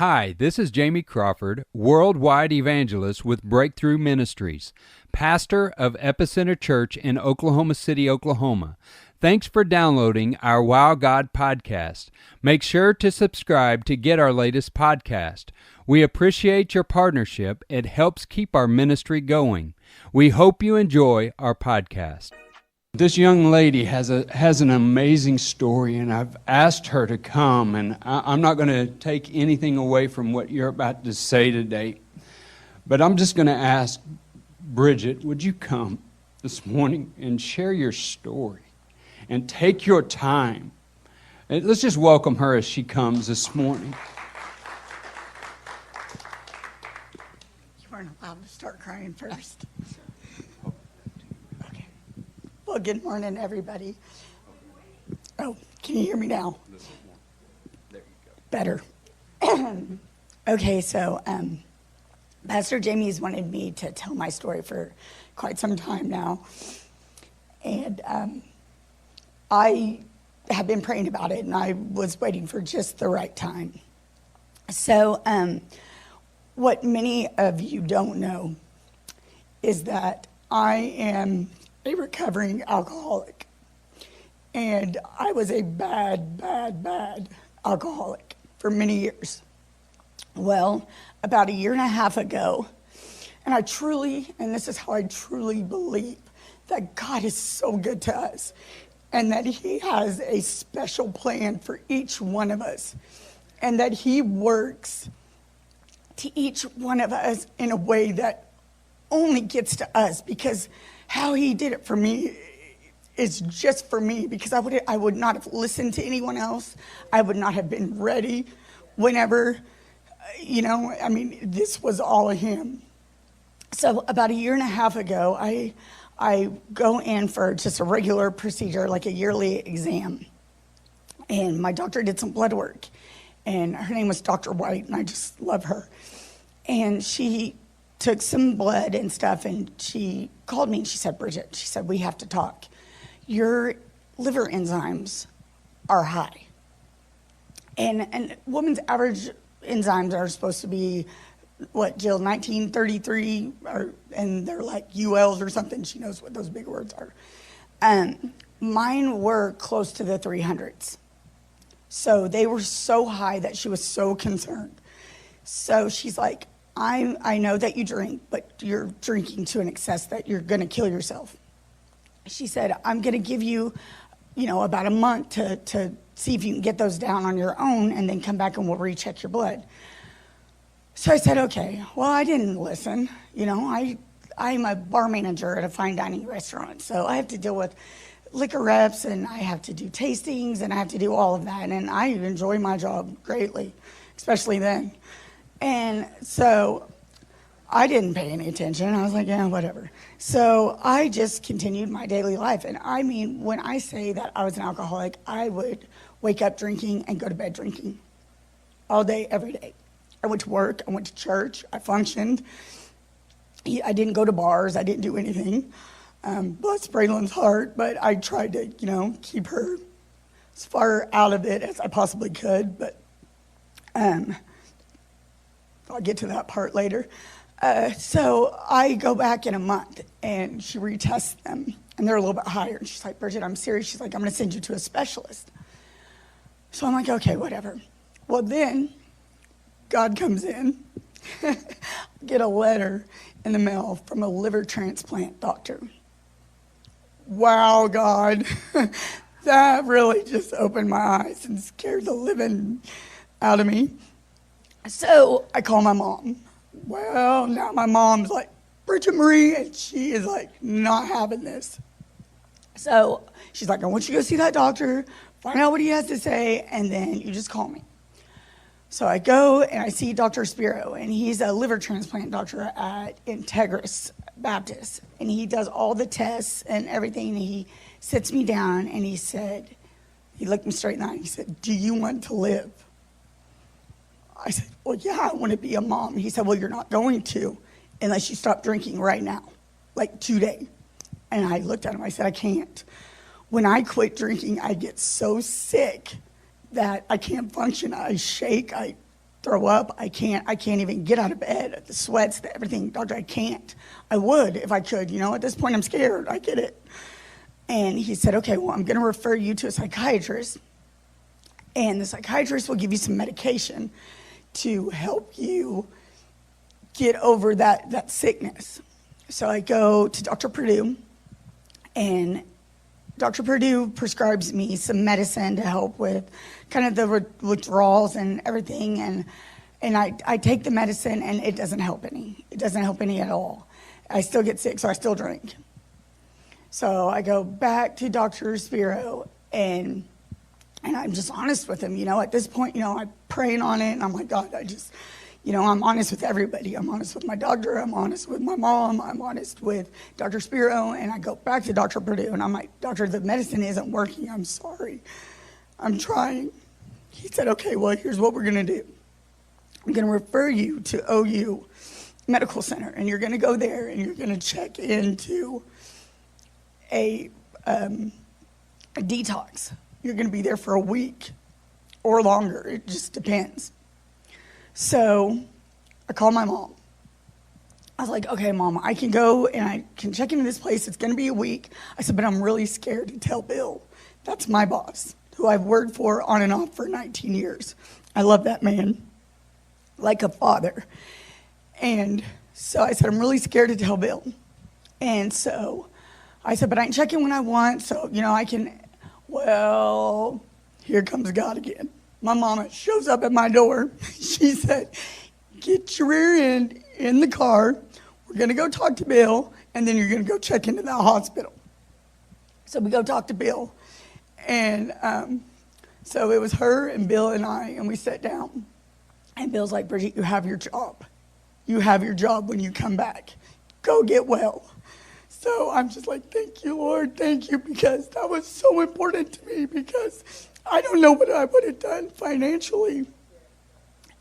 Hi, this is Jamie Crawford, worldwide evangelist with Breakthrough Ministries, pastor of Epicenter Church in Oklahoma City, Oklahoma. Thanks for downloading our Wow God podcast. Make sure to subscribe to get our latest podcast. We appreciate your partnership. It helps keep our ministry going. We hope you enjoy our podcast. This young lady has an amazing story, and I've asked her to come, and I'm not going to take anything away from what you're about to say today, but I'm just going to ask Bridgette, would you come this morning and share your story and take your time? And let's just welcome her as she comes this morning. You weren't allowed to start crying first. Well, good morning, everybody. Oh, can you hear me now? There you go. Better. Okay, so Pastor Jamie's wanted me to tell my story for quite some time now. And I have been praying about it, and I was waiting for just the right time. So what many of you don't know is that I am a recovering alcoholic. And I was a bad alcoholic for many years. Well, about a year and a half ago, and I truly, and this is how I truly believe, that God is so good to us and that He has a special plan for each one of us and that He works to each one of us in a way that only gets to us, because how He did it for me is just for me, because I would not have listened to anyone else. I would not have been ready whenever, this was all of Him. So about a year and a half ago, I go in for just a regular procedure, like a yearly exam. And my doctor did some blood work, and her name was Dr. White, and I just love her. And she took some blood and stuff, and she called me and she said, Bridgette, she said, we have to talk. Your liver enzymes are high. And women's average enzymes are supposed to be, what, Jill, 1933, and they're like ULs or something. She knows what those big words are. Mine were close to the 300s. So they were so high that she was so concerned. So she's like, I know that you drink, but you're drinking to an excess that you're going to kill yourself. She said, I'm going to give you, about a month to see if you can get those down on your own, and then come back and we'll recheck your blood. So I said, okay. Well, I didn't listen. I'm a bar manager at a fine dining restaurant, so I have to deal with liquor reps, and I have to do tastings, and I have to do all of that, and I enjoy my job greatly, especially then. And so I didn't pay any attention. I was like, yeah, whatever. So I just continued my daily life. And I mean, when I say that I was an alcoholic, I would wake up drinking and go to bed drinking all day, every day. I went to work. I went to church. I functioned. I didn't go to bars. I didn't do anything. Bless Braylon's heart, but I tried to, keep her as far out of it as I possibly could. But I'll get to that part later. So I go back in a month, and she retests them, and they're a little bit higher. And she's like, Bridgette, I'm serious. She's like, I'm going to send you to a specialist. So I'm like, okay, whatever. Well, then God comes in. Get a letter in the mail from a liver transplant doctor. Wow, God. That really just opened my eyes and scared the living out of me. So I call my mom. Well, now my mom's like, Bridgette Marie, and she is like not having this. So she's like, I want you to go see that doctor, find out what he has to say, and then you just call me. So I go and I see Dr. Spiro, and he's a liver transplant doctor at Integris Baptist, and he does all the tests and everything. He sits me down, and he looked me straight in the eye, and he said, do you want to live? I said, well, yeah, I want to be a mom. He said, well, you're not going to unless you stop drinking right now, like today. And I looked at him, I said, I can't. When I quit drinking, I get so sick that I can't function. I shake, throw up. I can't even get out of bed. The sweats, everything. Doctor, I can't. I would if I could. At this point I'm scared. I get it. And he said, okay, well, I'm going to refer you to a psychiatrist. And the psychiatrist will give you some medication to help you get over that sickness. So I go to Dr. Purdue, and Dr. Purdue prescribes me some medicine to help with kind of the withdrawals and everything. And I take the medicine, and it doesn't help any. It doesn't help any at all. I still get sick, so I still drink. So I go back to Dr. Spiro, and I'm just honest with him. At this point, I'm praying on it, and I'm like, God, I'm honest with everybody. I'm honest with my doctor. I'm honest with my mom. I'm honest with Dr. Spiro. And I go back to Dr. Purdue, and I'm like, doctor, the medicine isn't working. I'm sorry. I'm trying. He said, okay, well, here's what we're going to do. I'm going to refer you to OU Medical Center, and you're going to go there, and you're going to check into a detox. You're going to be there for a week or longer. It just depends. So I called my mom. I was like, okay, Mom, I can go and I can check into this place. It's going to be a week. I said, but I'm really scared to tell Bill. That's my boss, who I've worked for on and off for 19 years. I love that man like a father. And so I said, I'm really scared to tell Bill. And so I said, but I can check in when I want, so, I can. Well, here comes God again. My mama shows up at my door. She said, get your rear end in the car. We're going to go talk to Bill, and then you're going to go check into that hospital. So we go talk to Bill. And so it was her and Bill and I, and we sat down. And Bill's like, Bridgette, you have your job. You have your job when you come back. Go get well. So I'm just like, thank you, Lord, thank you, because that was so important to me, because I don't know what I would have done financially.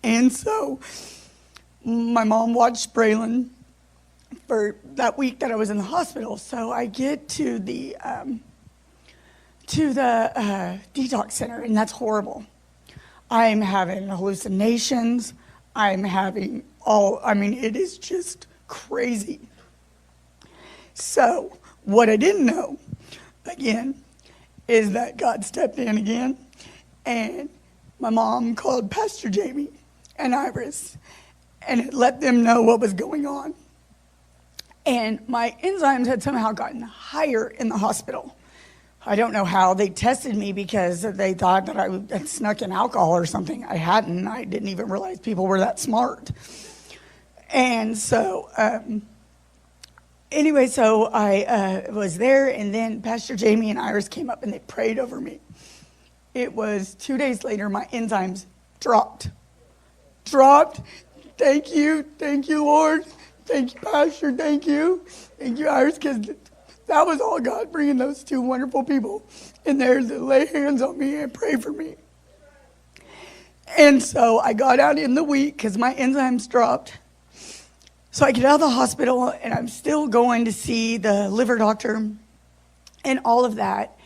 And so my mom watched Braylon for that week that I was in the hospital. So I get to the detox center, and that's horrible. I'm having hallucinations. I'm having it is just crazy. So what I didn't know, again, is that God stepped in again, and my mom called Pastor Jamie and Iris, and it let them know what was going on. And my enzymes had somehow gotten higher in the hospital. I don't know how. They tested me because they thought that I had snuck in alcohol or something. I hadn't. I didn't even realize people were that smart. And so anyway, so I was there, and then Pastor Jamie and Iris came up, and they prayed over me. It was 2 days later, my enzymes dropped. Thank you, Lord. Thank you, Pastor. Thank you, Iris, because that was all God, bringing those two wonderful people in there to lay hands on me and pray for me. And so I got out in the week because my enzymes dropped. So I get out of the hospital, and I'm still going to see the liver doctor and all of that.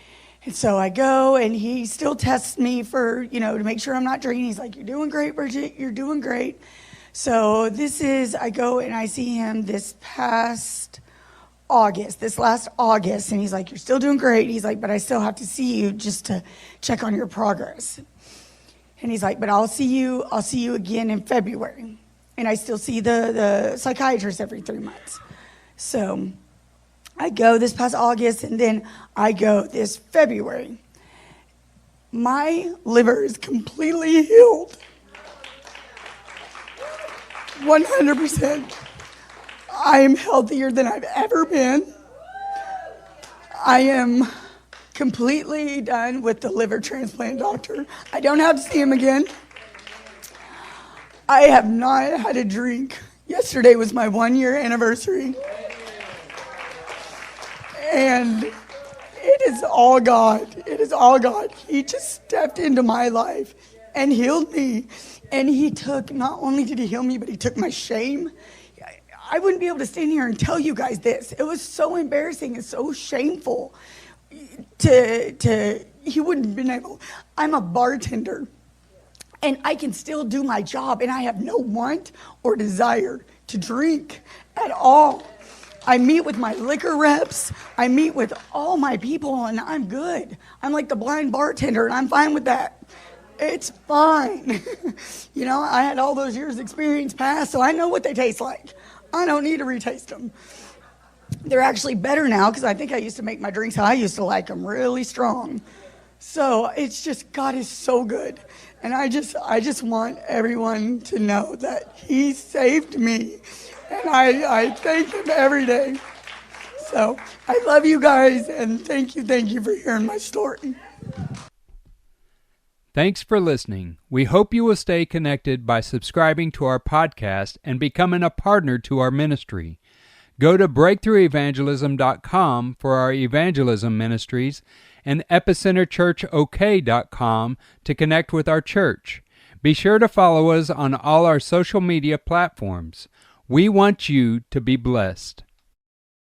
And so I go, and he still tests me for, to make sure I'm not drinking. He's like, you're doing great, Bridgette. You're doing great. So I go and I see him this last August, and he's like, you're still doing great. He's like, but I still have to see you just to check on your progress. And he's like, but I'll see you again in February. And I still see the psychiatrist every 3 months. So I go this past August, and then I go this February. My liver is completely healed. 100%. I am healthier than I've ever been. I am completely done with the liver transplant doctor. I don't have to see him again. I have not had a drink. Yesterday was my 1-year anniversary. And it is all God. It is all God. He just stepped into my life and healed me. And he took, not only did he heal me, but he took my shame. I wouldn't be able to stand here and tell you guys this. It was so embarrassing and so shameful he wouldn't have been able. I'm a bartender. And I can still do my job, and I have no want or desire to drink at all. I meet with my liquor reps. I meet with all my people, and I'm good. I'm like the blind bartender, and I'm fine with that. It's fine. You know, I had all those years experience past, so I know what they taste like. I don't need to retaste them. They're actually better now, because I think I used to make my drinks how I used to like them, really strong. So it's just, God is so good. And I just want everyone to know that he saved me. And I thank him every day. So I love you guys, and thank you for hearing my story. Thanks for listening. We hope you will stay connected by subscribing to our podcast and becoming a partner to our ministry. Go to breakthroughevangelism.com for our evangelism ministries and epicenterchurchok.com to connect with our church. Be sure to follow us on all our social media platforms. We want you to be blessed.